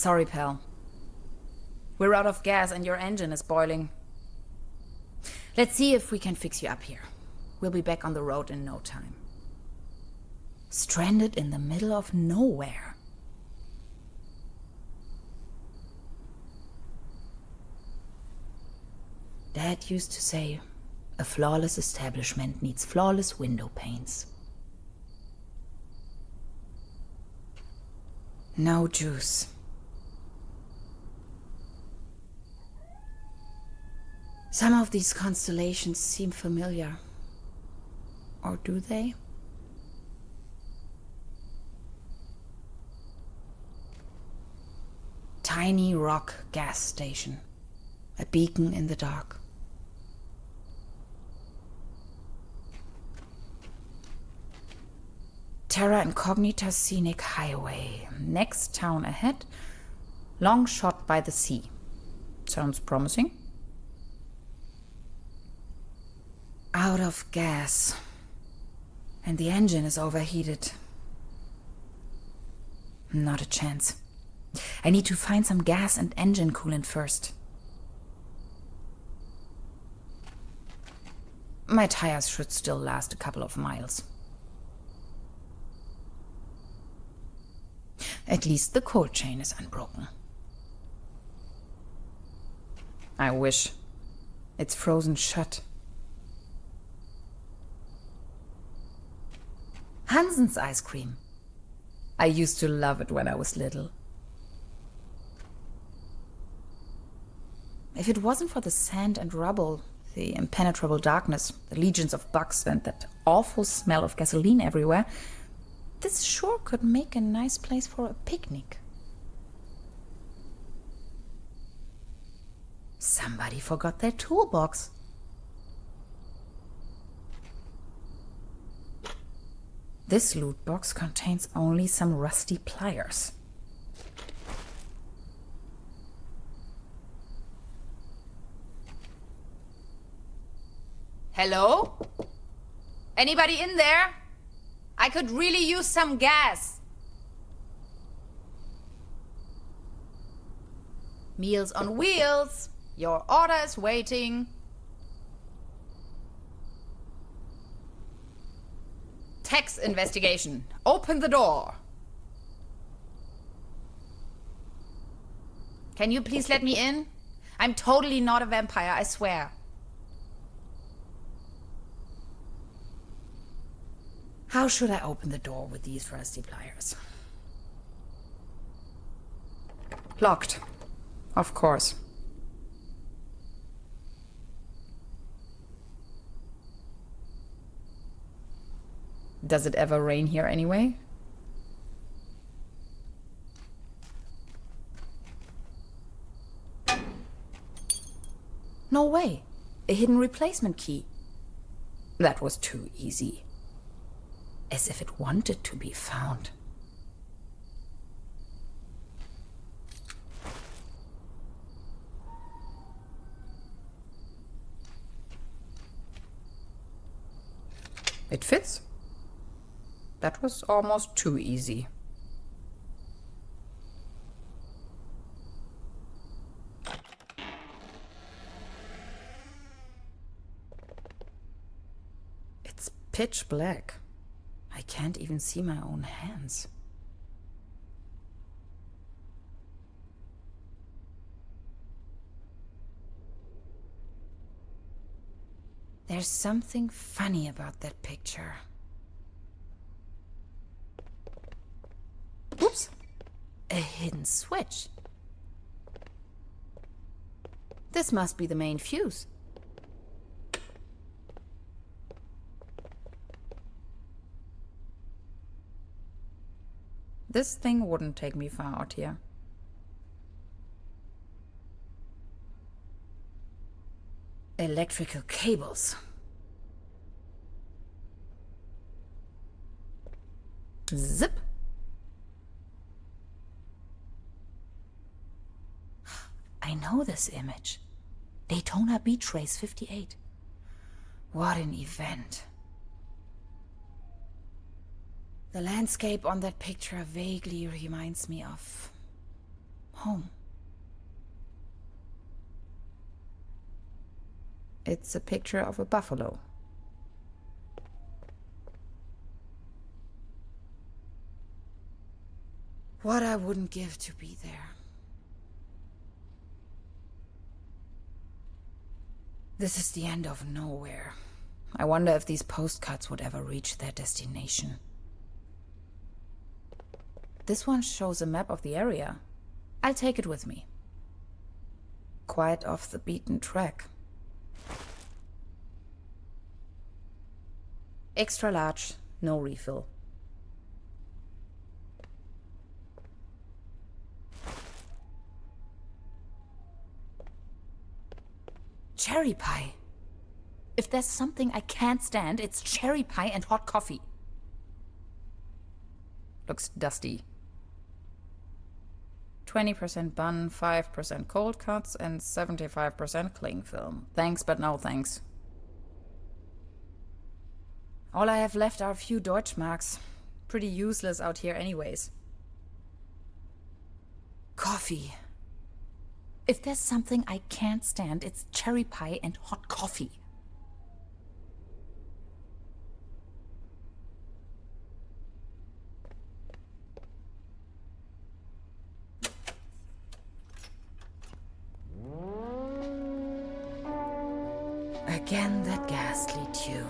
Sorry, pal. We're out of gas and your engine is boiling. Let's see if we can fix you up here. We'll be back on the road in no time. Stranded in the middle of nowhere. Dad used to say, a flawless establishment needs flawless window panes. No juice. Some of these constellations seem familiar. Or do they? Tiny rock gas station. A beacon in the dark. Terra Incognita Scenic Highway. Next town ahead. Long shot by the sea. Sounds promising. Out of gas. And the engine is overheated. Not a chance. I need to find some gas and engine coolant first. My tires should still last a couple of miles. At least the cold chain is unbroken. I wish. It's frozen shut. Hansen's ice cream. I used to love it when I was little. If it wasn't for the sand and rubble, the impenetrable darkness, the legions of bugs, and that awful smell of gasoline everywhere, this sure could make a nice place for a picnic. Somebody forgot their toolbox. This loot box contains only some rusty pliers. Hello? Anybody in there? I could really use some gas. Meals on Wheels. Your order is waiting. Tax investigation. Open the door. Can you please let me in? I'm totally not a vampire, I swear. How should I open the door with these rusty pliers? Locked. Of course. Does it ever rain here anyway? No way. A hidden replacement key. That was too easy. As if it wanted to be found. It fits. That was almost too easy. It's pitch black. I can't even see my own hands. There's something funny about that picture. Oops! A hidden switch. This must be the main fuse. This thing wouldn't take me far out here. Electrical cables. Zip. I know this image. Daytona Beach Race 58. What an event. The landscape on that picture vaguely reminds me of Home. It's a picture of a buffalo. What I wouldn't give to be there. This is the end of nowhere. I wonder if these postcards would ever reach their destination. This one shows a map of the area. I'll take it with me. Quite off the beaten track. Extra large, no refill. Cherry pie. If there's something I can't stand, it's cherry pie and hot coffee. Looks dusty. 20% bun, 5% cold cuts, and 75% cling film. Thanks, but no thanks. All I have left are a few Deutschmarks. Pretty useless out here anyways. Coffee. If there's something I can't stand, it's cherry pie and hot coffee. Again, that ghastly tune.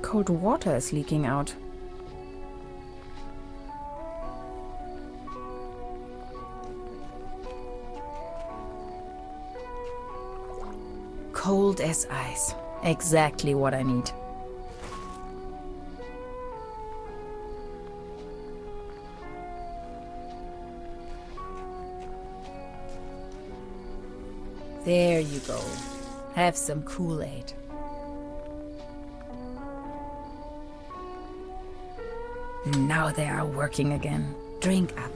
Cold water is leaking out. Cold as ice. Exactly what I need. There you go. Have some Kool-Aid. Now they are working again. Drink up.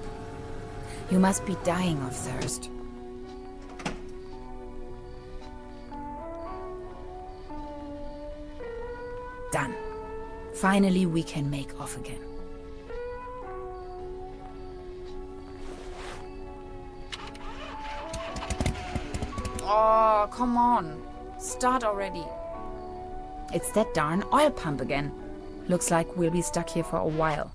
You must be dying of thirst. Done. Finally, we can make off again. Oh, come on. Start already. It's that darn oil pump again. Looks like we'll be stuck here for a while.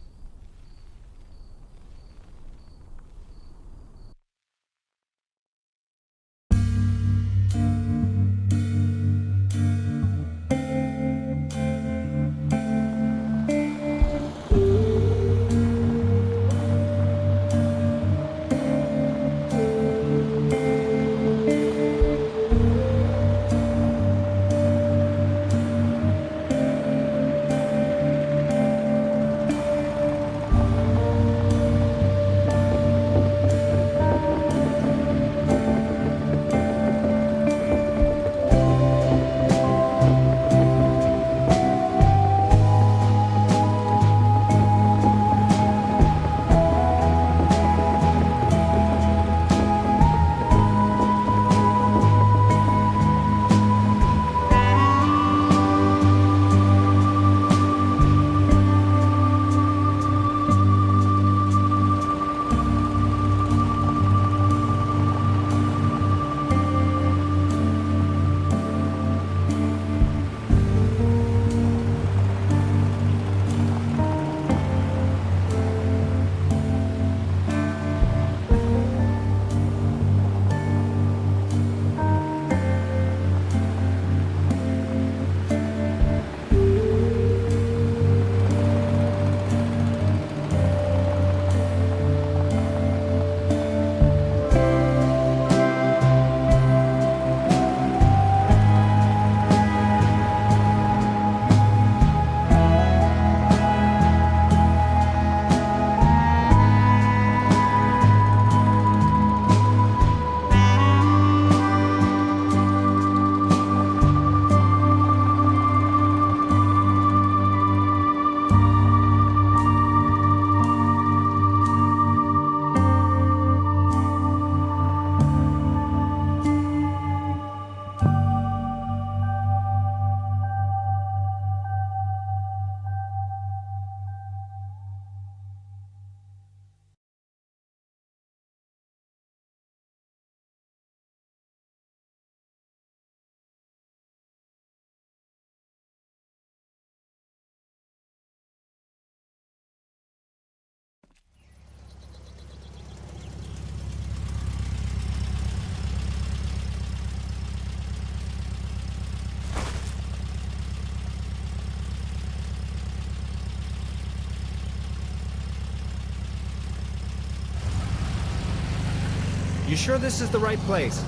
You sure this is the right place?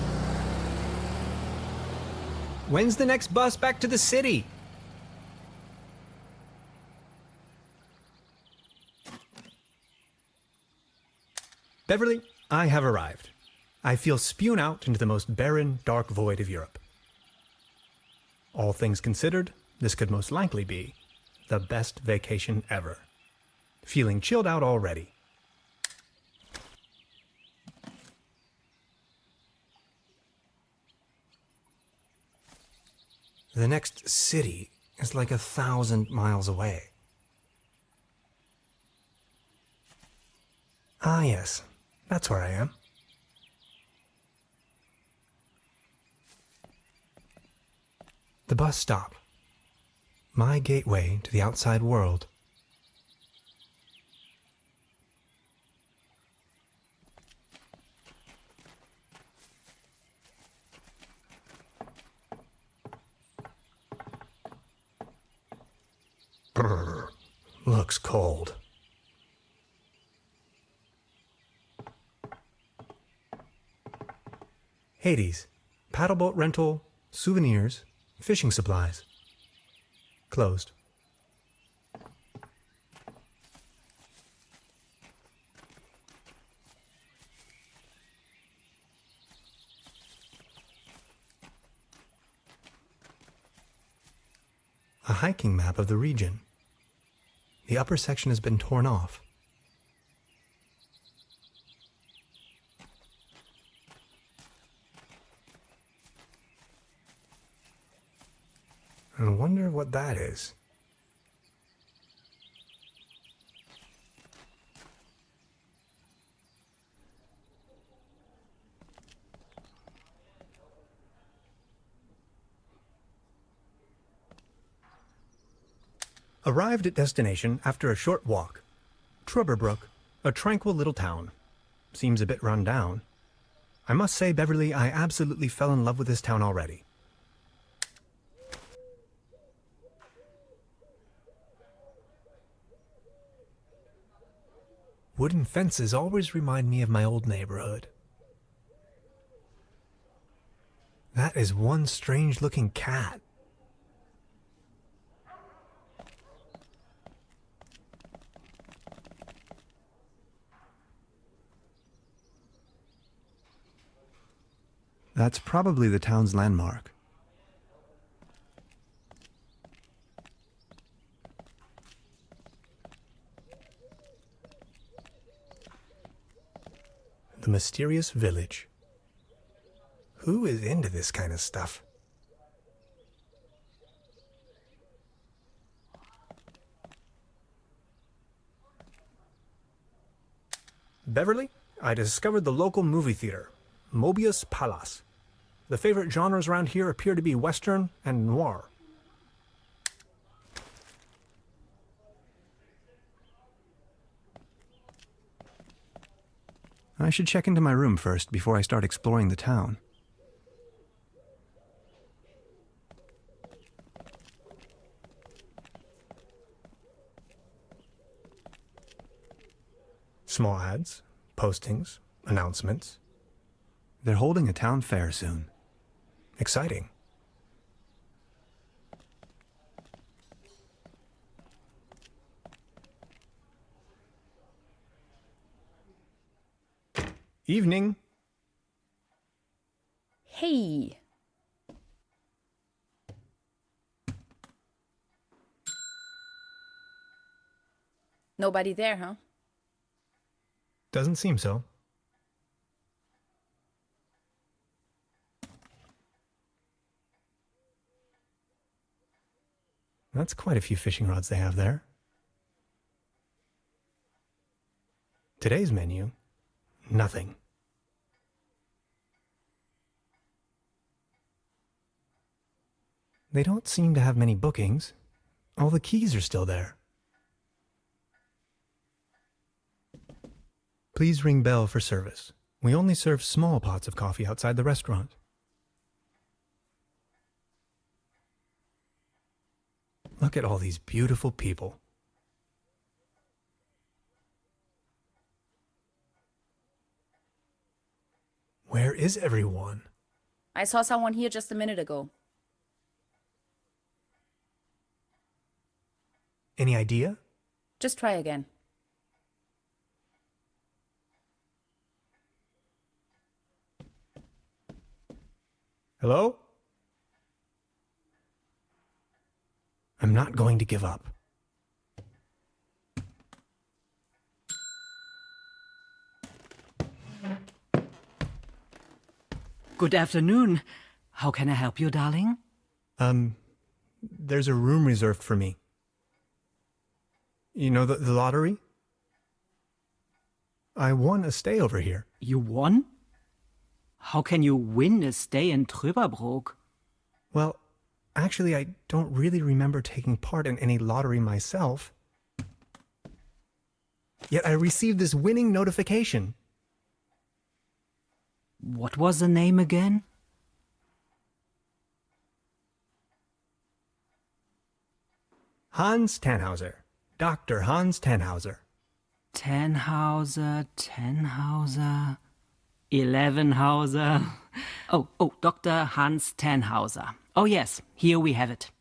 When's the next bus back to the city? Beverly, I have arrived. I feel spewed out into the most barren, dark void of Europe. All things considered, this could most likely be the best vacation ever. Feeling chilled out already. The next city is like 1,000 miles away. Ah, yes, that's where I am. The bus stop. My gateway to the outside world. Brr, looks cold. Hades, paddleboat rental, souvenirs, fishing supplies. Closed. A hiking map of the region. The upper section has been torn off. I wonder what that is. Arrived at destination after a short walk. Trüberbrook, a tranquil little town. Seems a bit run down. I must say, Beverly, I absolutely fell in love with this town already. Wooden fences always remind me of my old neighborhood. That is one strange-looking cat. That's probably the town's landmark. The mysterious village. Who is into this kind of stuff? Beverly, I discovered the local movie theater, Mobius Palace. The favorite genres around here appear to be Western and noir. I should check into my room first before I start exploring the town. Small ads, postings, announcements. They're holding a town fair soon. Exciting. Evening. Hey. Nobody there, huh? Doesn't seem so. That's quite a few fishing rods they have there. Today's menu, nothing. They don't seem to have many bookings. All the keys are still there. Please ring bell for service. We only serve small pots of coffee outside the restaurant. Look at all these beautiful people. Where is everyone? I saw someone here just a minute ago. Any idea? Just try again. Hello? I'm not going to give up. Good afternoon. How can I help you, darling? There's a room reserved for me. You know the lottery? I won a stay over here. You won? How can you win a stay in Trüberbrook? Well, actually, I don't really remember taking part in any lottery myself. Yet I received this winning notification. What was the name again? Hans Tannhauser. Dr. Hans Tannhauser. Tannhauser, 11hauser. Oh, Dr. Hans Tannhauser. Oh yes, here we have it.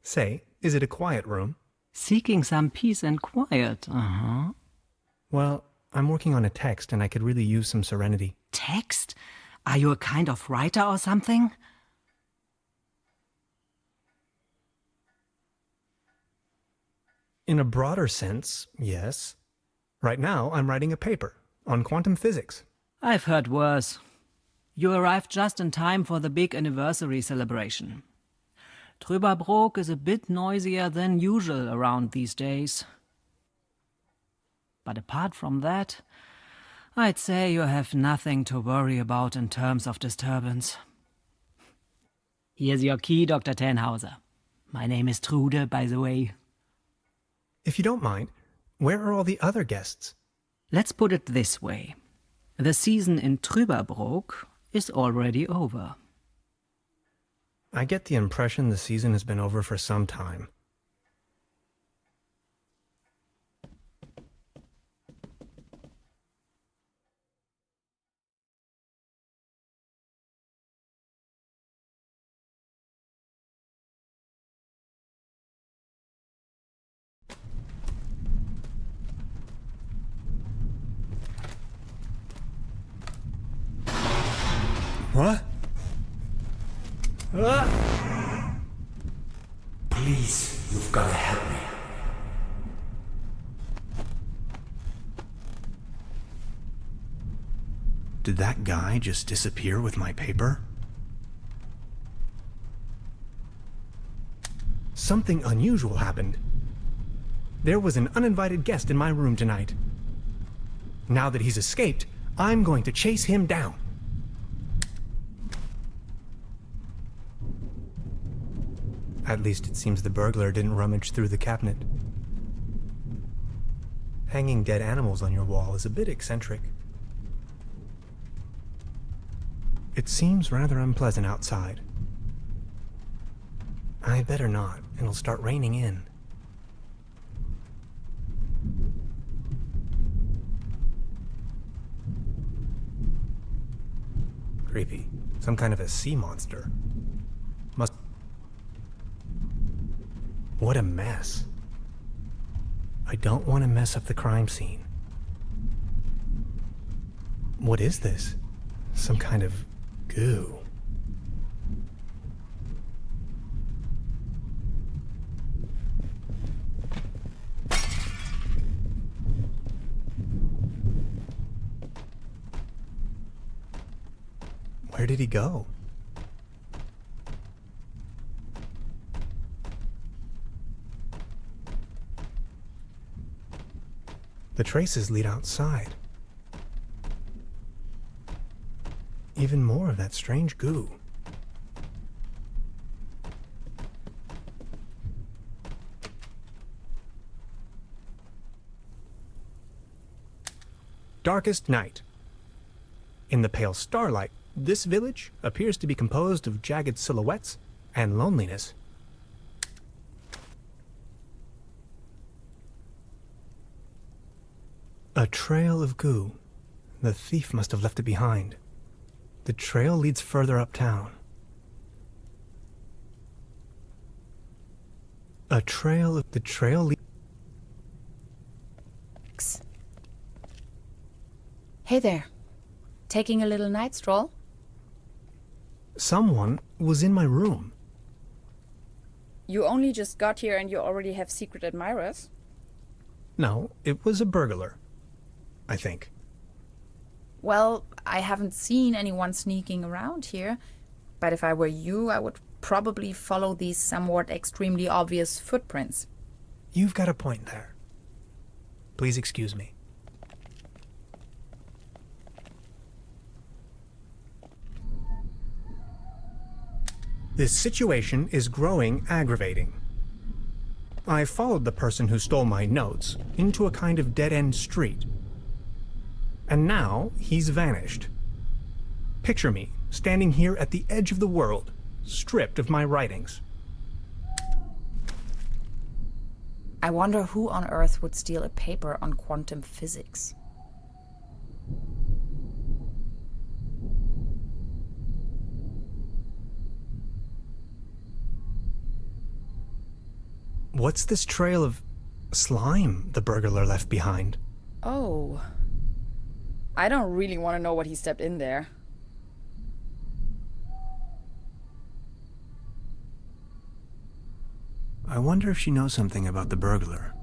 Say, is it a quiet room? Seeking some peace and quiet, Well, I'm working on a text and I could really use some serenity. Text? Are you a kind of writer or something? In a broader sense, yes. Right now, I'm writing a paper on quantum physics. I've heard worse. You arrived just in time for the big anniversary celebration. Trüberbrook is a bit noisier than usual around these days. But apart from that, I'd say you have nothing to worry about in terms of disturbance. Here's your key, Dr. Tannhauser. My name is Trude, by the way. If you don't mind, where are all the other guests? Let's put it this way. The season in Trüberbrook is already over. I get the impression the season has been over for some time. What? Please, you've got to help me. Did that guy just disappear with my paper? Something unusual happened. There was an uninvited guest in my room tonight. Now that he's escaped, I'm going to chase him down. At least it seems the burglar didn't rummage through the cabinet. Hanging dead animals on your wall is a bit eccentric. It seems rather unpleasant outside. I better not, it'll start raining in. Creepy. Some kind of a sea monster. Must... What a mess. I don't want to mess up the crime scene. What is this? Some kind of goo. Where did he go? The traces lead outside. Even more of that strange goo. Darkest night. In the pale starlight, this village appears to be composed of jagged silhouettes and loneliness. A trail of goo. The thief must have left it behind. The trail leads further uptown. The trail leads... Hey there. Taking a little night stroll? Someone was in my room. You only just got here and you already have secret admirers? No, it was a burglar. I think. Well, I haven't seen anyone sneaking around here, but if I were you, I would probably follow these somewhat extremely obvious footprints. You've got a point there. Please excuse me. This situation is growing aggravating. I followed the person who stole my notes into a kind of dead-end street. And now he's vanished. Picture me standing here at the edge of the world, stripped of my writings. I wonder who on earth would steal a paper on quantum physics. What's this trail of slime the burglar left behind? Oh. I don't really want to know what he stepped in there. I wonder if she knows something about the burglar.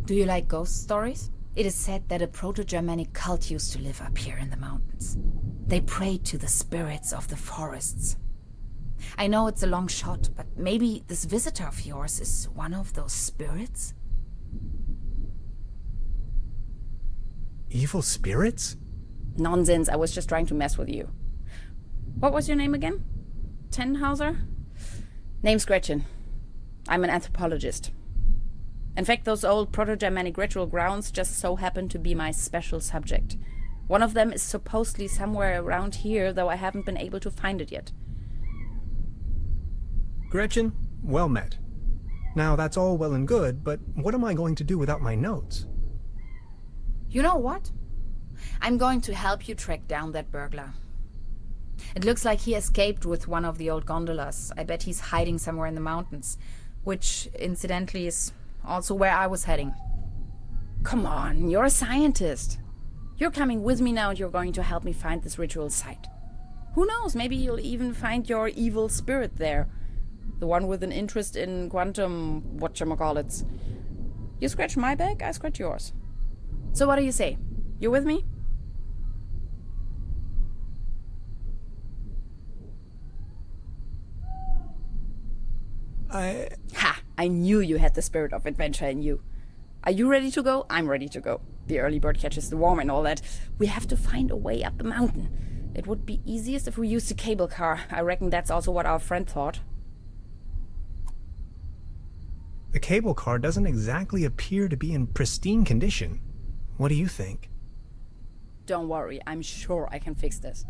Do you like ghost stories? It is said that a proto-Germanic cult used to live up here in the mountains. They prayed to the spirits of the forests. I know it's a long shot, but maybe this visitor of yours is one of those spirits? Evil spirits? Nonsense, I was just trying to mess with you. What was your name again? Tannhauser? Name's Gretchen. I'm an anthropologist. In fact, those old Proto-Germanic ritual grounds just so happen to be my special subject. One of them is supposedly somewhere around here, though I haven't been able to find it yet. Gretchen, well met. Now that's all well and good, but what am I going to do without my notes? You know what? I'm going to help you track down that burglar. It looks like he escaped with one of the old gondolas. I bet he's hiding somewhere in the mountains, which, incidentally, is also where I was heading. Come on, you're a scientist. You're coming with me now and you're going to help me find this ritual site. Who knows, maybe you'll even find your evil spirit there. The one with an interest in quantum whatchamacallits. You scratch my back, I scratch yours. So what do you say? You with me? Ha! I knew you had the spirit of adventure in you. Are you ready to go? I'm ready to go. The early bird catches the worm and all that. We have to find a way up the mountain. It would be easiest if we used a cable car. I reckon that's also what our friend thought. The cable car doesn't exactly appear to be in pristine condition. What do you think? Don't worry, I'm sure I can fix this.